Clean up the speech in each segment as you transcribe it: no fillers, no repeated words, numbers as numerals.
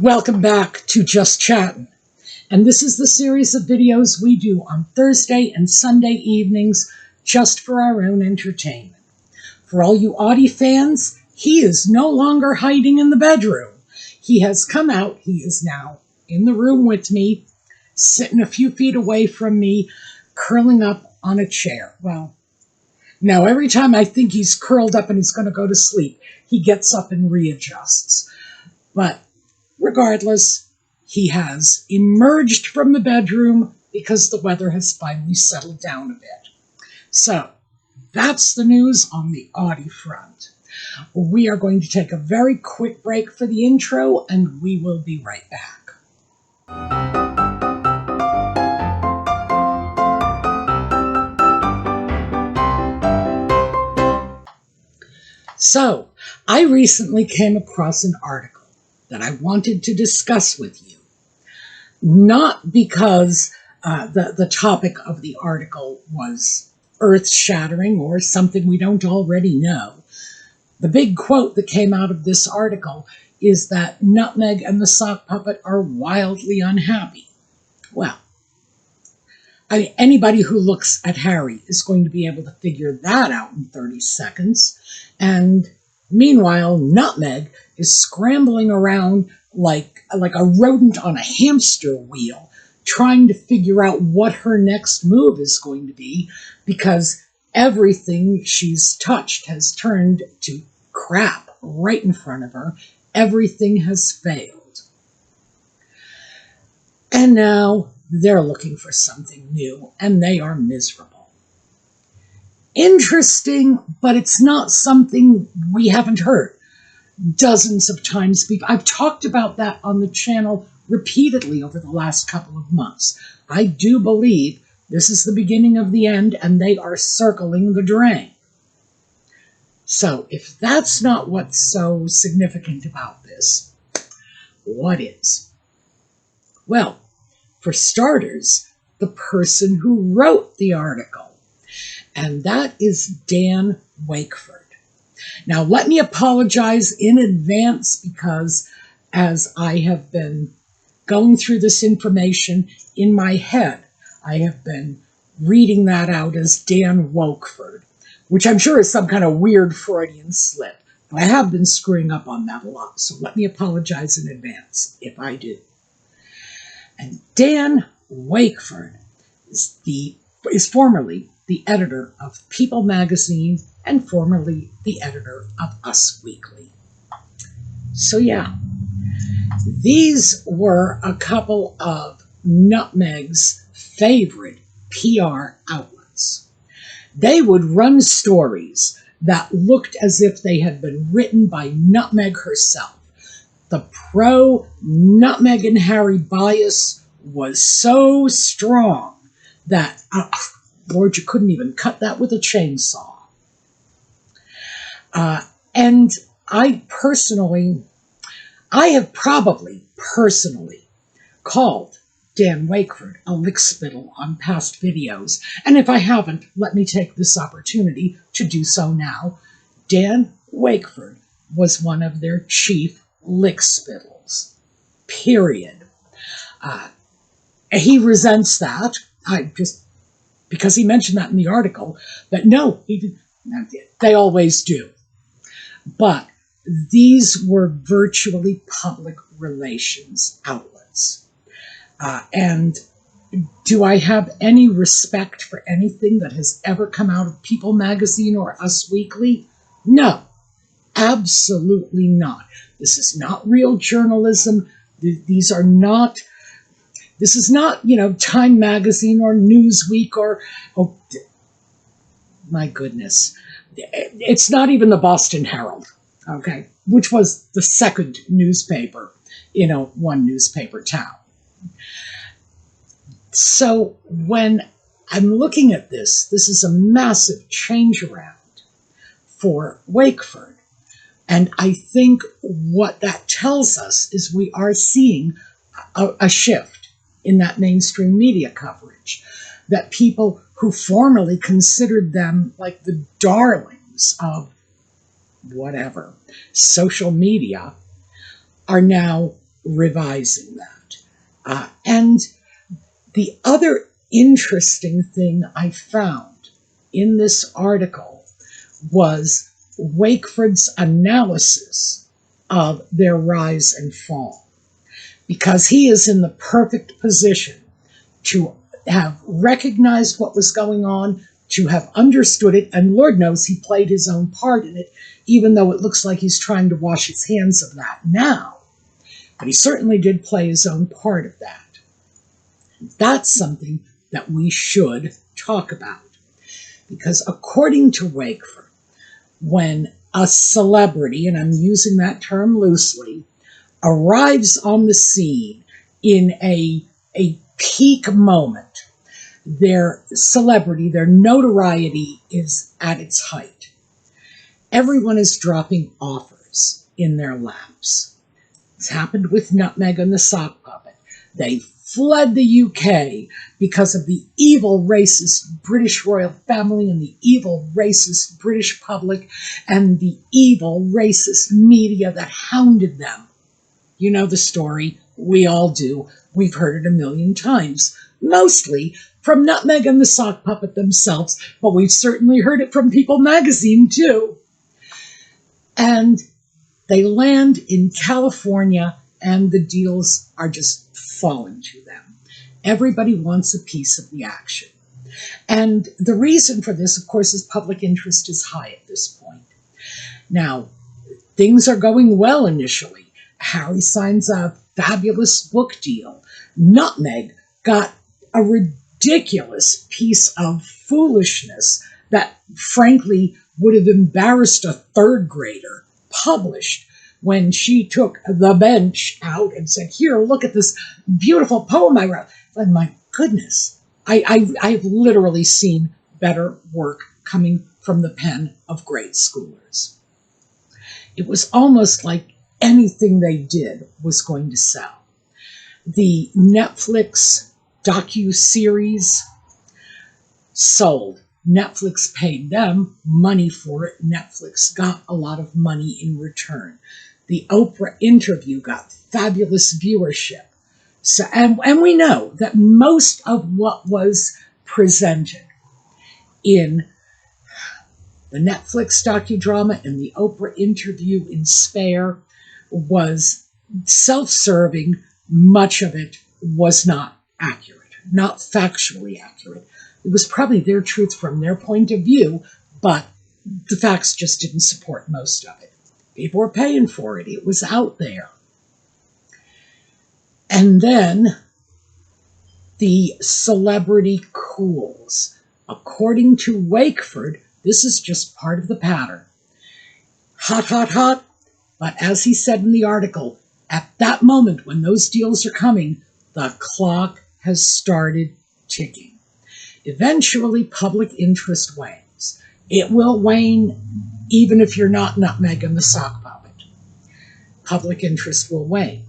Welcome back to Just Chattin'. And this is the series of videos we do on Thursday and Sunday evenings just for our own entertainment. For all you Audie fans, he is no longer hiding in the bedroom. He has come out. He is now in the room with me, sitting a few feet away from me, curling up on a chair. Well, no, every time I think he's curled up and he's going to go to sleep, he gets up and readjusts. But regardless, he has emerged from the bedroom because the weather has finally settled down a bit. So that's the news on the Audi front. We are going to take a very quick break for the intro, and we will be right back. So, I recently came across an article that I wanted to discuss with you. Not because the topic of the article was earth-shattering or something we don't already know. The big quote that came out of this article is that Nutmeg and the sock puppet are wildly unhappy. Well, anybody who looks at Harry is going to be able to figure that out in 30 seconds. And meanwhile, Nutmeg is scrambling around like a rodent on a hamster wheel, trying to figure out what her next move is going to be, because everything she's touched has turned to crap right in front of her. Everything has failed. And now they're looking for something new, and they are miserable. Interesting, but it's not something we haven't heard dozens of times. I've talked about that on the channel repeatedly over the last couple of months. I do believe this is the beginning of the end, and they are circling the drain. So if that's not what's so significant about this, what is? Well, for starters, the person who wrote the article, and that is Dan Wakeford. Now, let me apologize in advance, because as I have been going through this information in my head, I have been reading that out as Dan Wakeford, which I'm sure is some kind of weird Freudian slip. But I have been screwing up on that a lot, so let me apologize in advance if I do. And Dan Wakeford is formerly the editor of People magazine and formerly the editor of Us Weekly. So yeah, these were a couple of Nutmeg's favorite PR outlets. They would run stories that looked as if they had been written by Nutmeg herself. The pro-Nutmeg and Harry bias was so strong that, Lord, you couldn't even cut that with a chainsaw. And I have probably personally called Dan Wakeford a lickspittle on past videos. And if I haven't, let me take this opportunity to do so now. Dan Wakeford was one of their chief lickspittles. Period. He resents that. Because he mentioned that in the article, but no, they always do. But these were virtually public relations outlets. And do I have any respect for anything that has ever come out of People magazine or Us Weekly? No, absolutely not. This is not real journalism. This is not, Time magazine or Newsweek or, oh, my goodness. It's not even the Boston Herald, okay, which was the second newspaper in one newspaper town. So when I'm looking at this is a massive change around for Wakeford. And I think what that tells us is we are seeing a shift in that mainstream media coverage, that people who formerly considered them like the darlings of whatever social media are now revising that. And the other interesting thing I found in this article was Wakeford's analysis of their rise and fall, because he is in the perfect position to have recognized what was going on, to have understood it, and Lord knows he played his own part in it, even though it looks like he's trying to wash his hands of that now. But he certainly did play his own part of that. That's something that we should talk about. Because according to Wakeford, when a celebrity, and I'm using that term loosely, arrives on the scene in a peak moment, their celebrity, their notoriety is at its height. Everyone is dropping offers in their laps. It's happened with Nutmeg and the Sock Puppet. They fled the UK because of the evil, racist British royal family and the evil, racist British public and the evil, racist media that hounded them. You know the story. We all do. We've heard it a million times. Mostly from Nutmeg and the Sock Puppet themselves, but we've certainly heard it from People magazine too. And they land in California and the deals are just falling to them. Everybody wants a piece of the action. And the reason for this, of course, is public interest is high at this point. Now, things are going well initially. Harry signs a fabulous book deal. Nutmeg got a ridiculous piece of foolishness that, frankly, would have embarrassed a third grader published when she took The Bench out and said, here, look at this beautiful poem I wrote. And my goodness, I've literally seen better work coming from the pen of great schoolers. It was almost like anything they did was going to sell. The Netflix docu-series sold. Netflix paid them money for it. Netflix got a lot of money in return. The Oprah interview got fabulous viewership. So, and we know that most of what was presented in the Netflix docudrama and the Oprah interview in Spare was self-serving. Much of it was not accurate, not factually accurate. It was probably their truth from their point of view, but the facts just didn't support most of it. People were paying for it. It was out there. And then the celebrity cools. According to Wakeford, this is just part of the pattern. Hot, hot, hot. But as he said in the article, at that moment when those deals are coming, the clock has started ticking. Eventually, public interest wanes. It will wane even if you're not Nutmeg and the Sock Puppet. Public interest will wane.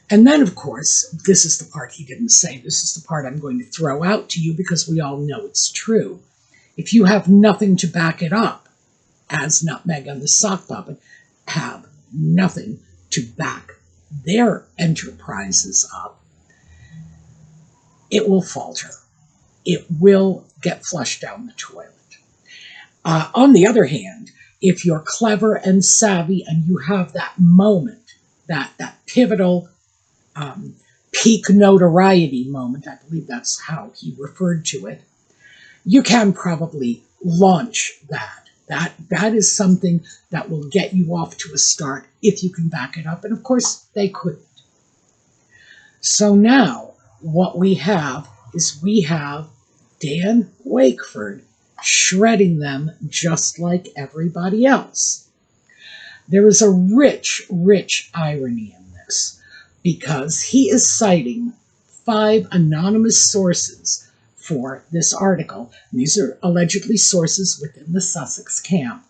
And then, of course, this is the part he didn't say. This is the part I'm going to throw out to you because we all know it's true. If you have nothing to back it up, as Nutmeg and the Sock Puppet have nothing to back their enterprises up, it will falter. It will get flushed down the toilet. On the other hand, if you're clever and savvy and you have that moment, that pivotal peak notoriety moment, I believe that's how he referred to it, you can probably launch that. That is something that will get you off to a start if you can back it up. And of course, they couldn't. So now what we have is we have Dan Wakeford shredding them just like everybody else. There is a rich, rich irony in this because he is citing 5 anonymous sources for this article. And these are allegedly sources within the Sussex camp.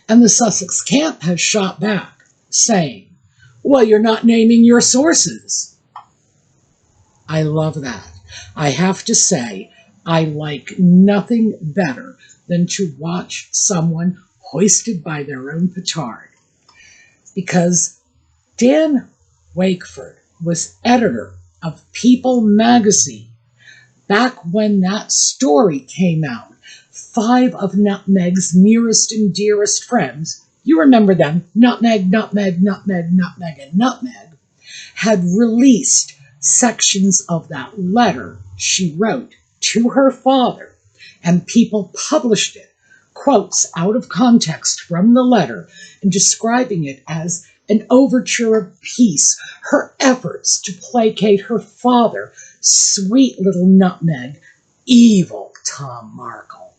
And the Sussex camp has shot back saying, well, you're not naming your sources. I love that. I have to say, I like nothing better than to watch someone hoisted by their own petard. Because Dan Wakeford was editor of People magazine back when that story came out. 5 of Nutmeg's nearest and dearest friends, you remember them, Nutmeg, Nutmeg, Nutmeg, Nutmeg, and Nutmeg, had released sections of that letter she wrote to her father, and People published it, quotes out of context from the letter, and describing it as an overture of peace, her efforts to placate her father, sweet little Nutmeg, evil Tom Markle.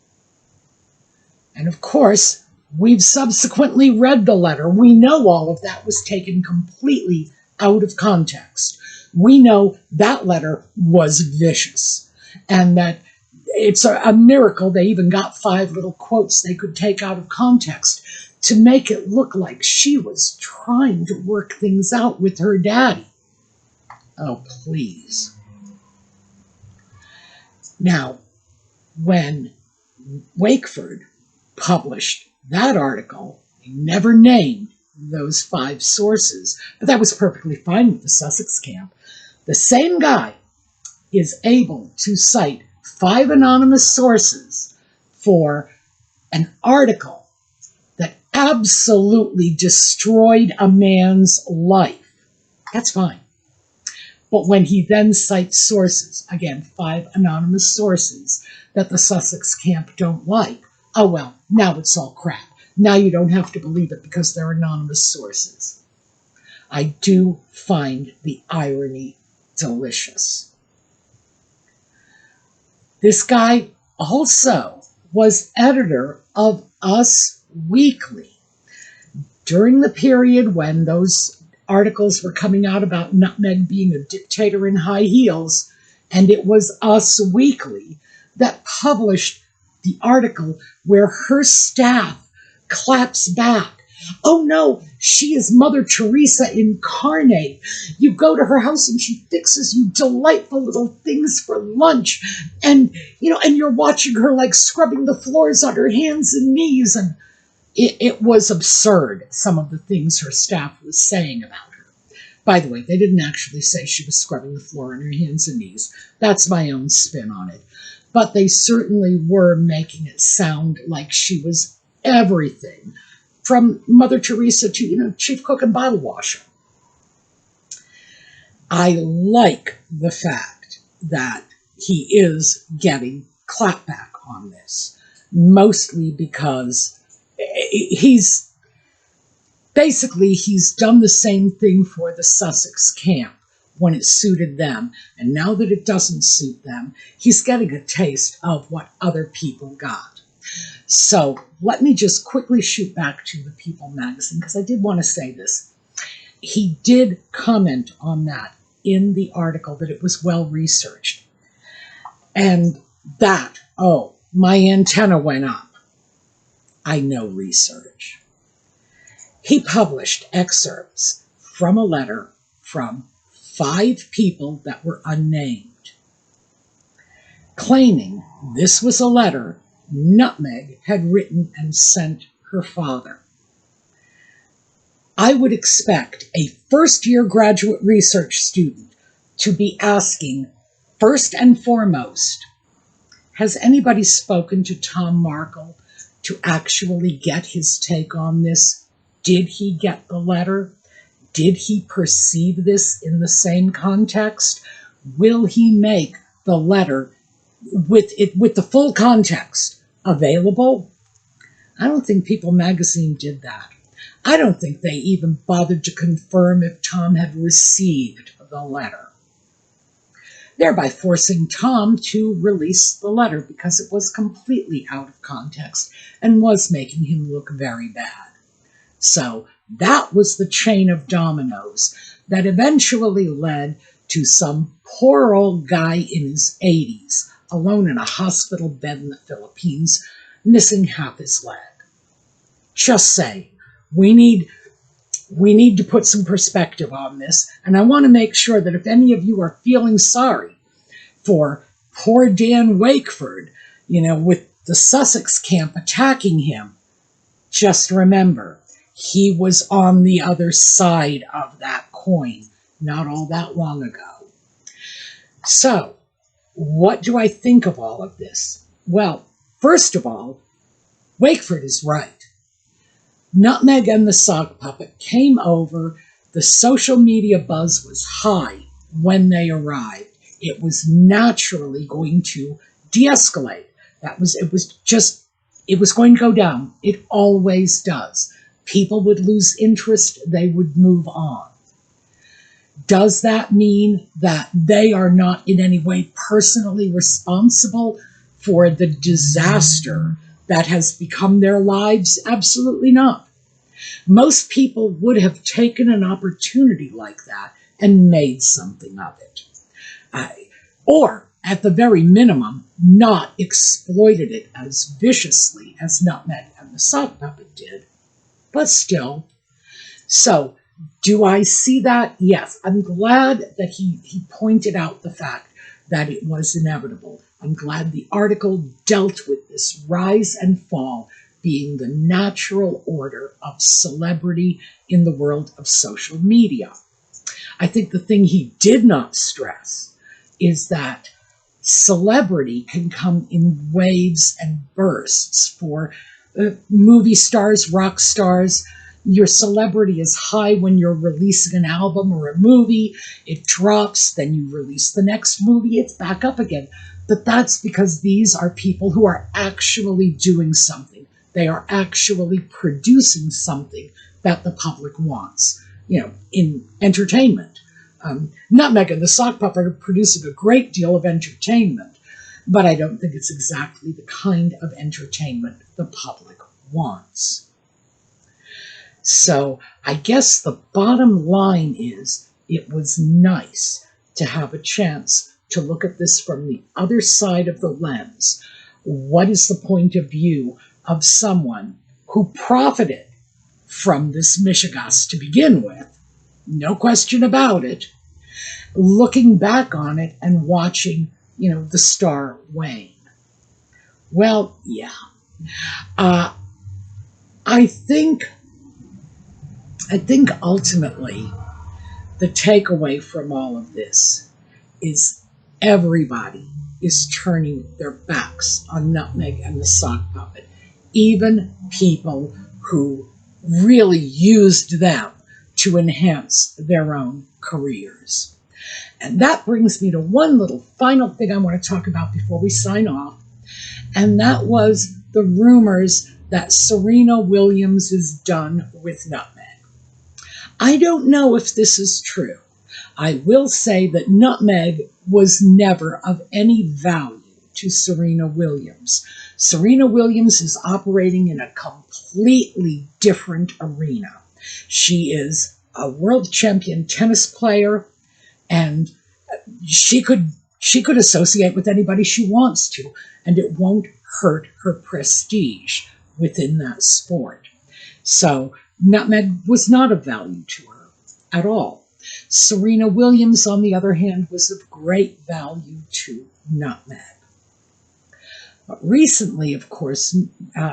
And of course, we've subsequently read the letter. We know all of that was taken completely out of context. We know that letter was vicious, and that it's a miracle they even got 5 little quotes they could take out of context to make it look like she was trying to work things out with her daddy. Oh, please. Now, when Wakeford published that article, they never named those 5 sources, but that was perfectly fine with the Sussex camp. The same guy is able to cite 5 anonymous sources for an article that absolutely destroyed a man's life. That's fine. But when he then cites sources, again, 5 anonymous sources that the Sussex camp don't like, oh well, now it's all crap. Now you don't have to believe it because they're anonymous sources. I do find the irony delicious. This guy also was editor of Us Weekly during the period when those articles were coming out about Nutmeg being a dictator in high heels, and it was Us Weekly that published the article where her staff claps back. Oh no, she is Mother Teresa incarnate. You go to her house and she fixes you delightful little things for lunch. And, and you're watching her like scrubbing the floors on her hands and knees. And it was absurd, some of the things her staff was saying about her. By the way, they didn't actually say she was scrubbing the floor on her hands and knees. That's my own spin on it. But they certainly were making it sound like she was everything, from Mother Teresa to, chief cook and bottle washer. I like the fact that he is getting clapback on this, mostly because he's done the same thing for the Sussex camp when it suited them, and now that it doesn't suit them, he's getting a taste of what other people got. So let me just quickly shoot back to the People magazine, because I did want to say this. He did comment on that in the article, that it was well researched. And that, my antenna went up. I know research. He published excerpts from a letter from 5 people that were unnamed, claiming this was a letter Nutmeg had written and sent her father. I would expect a first-year graduate research student to be asking, first and foremost, has anybody spoken to Tom Markle to actually get his take on this? Did he get the letter? Did he perceive this in the same context? Will he make the letter with the full context available? I don't think People magazine did that. I don't think they even bothered to confirm if Tom had received the letter, thereby forcing Tom to release the letter because it was completely out of context and was making him look very bad. So that was the chain of dominoes that eventually led to some poor old guy in his 80s, alone in a hospital bed in the Philippines, missing half his leg. Just saying, we need to put some perspective on this, and I want to make sure that if any of you are feeling sorry for poor Dan Wakeford, with the Sussex camp attacking him, just remember, he was on the other side of that coin not all that long ago. So, what do I think of all of this? Well, first of all, Wakeford is right. Nutmeg and the Sock Puppet came over. The social media buzz was high when they arrived. It was naturally going to de-escalate. It was going to go down. It always does. People would lose interest. They would move on. Does that mean that they are not in any way personally responsible for the disaster that has become their lives? Absolutely not. Most people would have taken an opportunity like that and made something of it. Or, at the very minimum, not exploited it as viciously as Nutmeg and the Sock Puppet did. But still. So, do I see that? Yes. I'm glad that he pointed out the fact that it was inevitable. I'm glad the article dealt with this rise and fall being the natural order of celebrity in the world of social media. I think the thing he did not stress is that celebrity can come in waves and bursts for movie stars, rock stars. Your celebrity is high when you're releasing an album or a movie. It drops, then you release the next movie, it's back up again. But that's because these are people who are actually doing something. They are actually producing something that the public wants, in entertainment. Nutmeg and the Sock Puppet are producing a great deal of entertainment, but I don't think it's exactly the kind of entertainment the public wants. So I guess the bottom line is it was nice to have a chance to look at this from the other side of the lens. What is the point of view of someone who profited from this mishegas to begin with? No question about it. Looking back on it and watching, the star wane. Well, yeah. I think ultimately the takeaway from all of this is everybody is turning their backs on Nutmeg and the Sock Puppet. Even people who really used them to enhance their own careers. And that brings me to one little final thing I want to talk about before we sign off, and that was the rumors that Serena Williams is done with Nutmeg. I don't know if this is true. I will say that Nutmeg was never of any value to Serena Williams. Serena Williams is operating in a completely different arena. She is a world champion tennis player, and she could associate with anybody she wants to, and it won't hurt her prestige within that sport. So Nutmeg was not of value to her at all. Serena Williams, on the other hand, was of great value to Nutmeg. But recently, of course,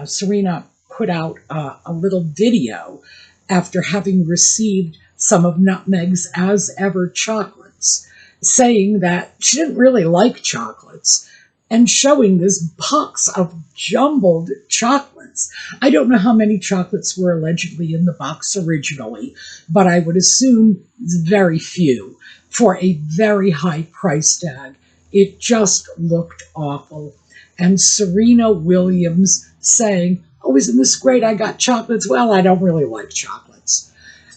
Serena put out a little video after having received some of Nutmeg's as-ever chocolates, saying that she didn't really like chocolates, and showing this box of jumbled chocolates. I don't know how many chocolates were allegedly in the box originally, but I would assume very few for a very high price tag. It just looked awful. And Serena Williams saying, "Oh, isn't this great? I got chocolates." Well, I don't really like chocolates.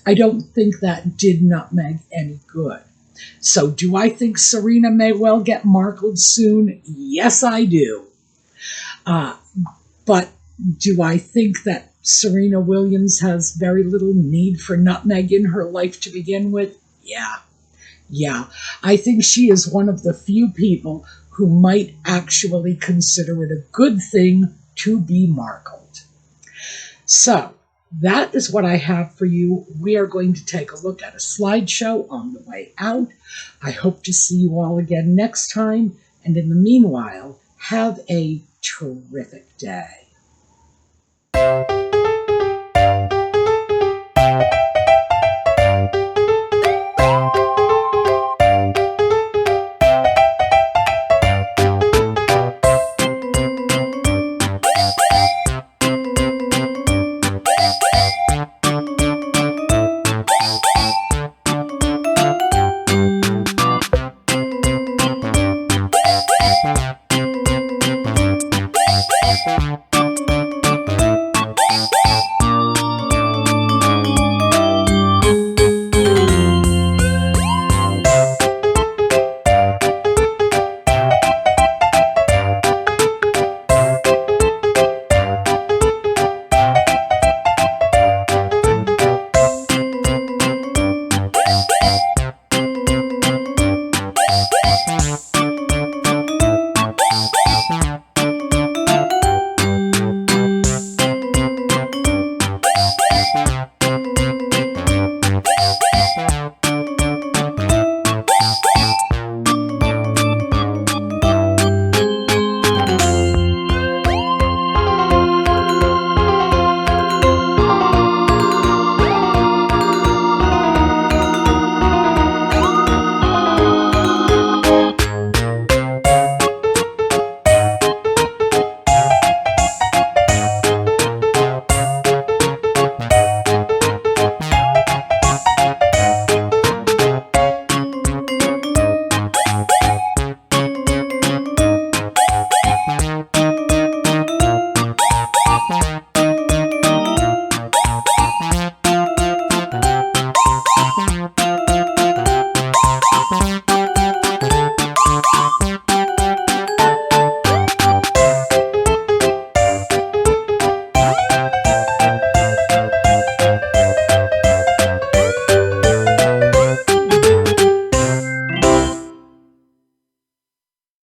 I don't think that did Nutmeg any good. So do I think Serena may well get markled soon? Yes, I do. But do I think that Serena Williams has very little need for Nutmeg in her life to begin with? Yeah. I think she is one of the few people who might actually consider it a good thing to be markled. So that is what I have for you. We are going to take a look at a slideshow on the way out. I hope to see you all again next time. And in the meanwhile, have a terrific day.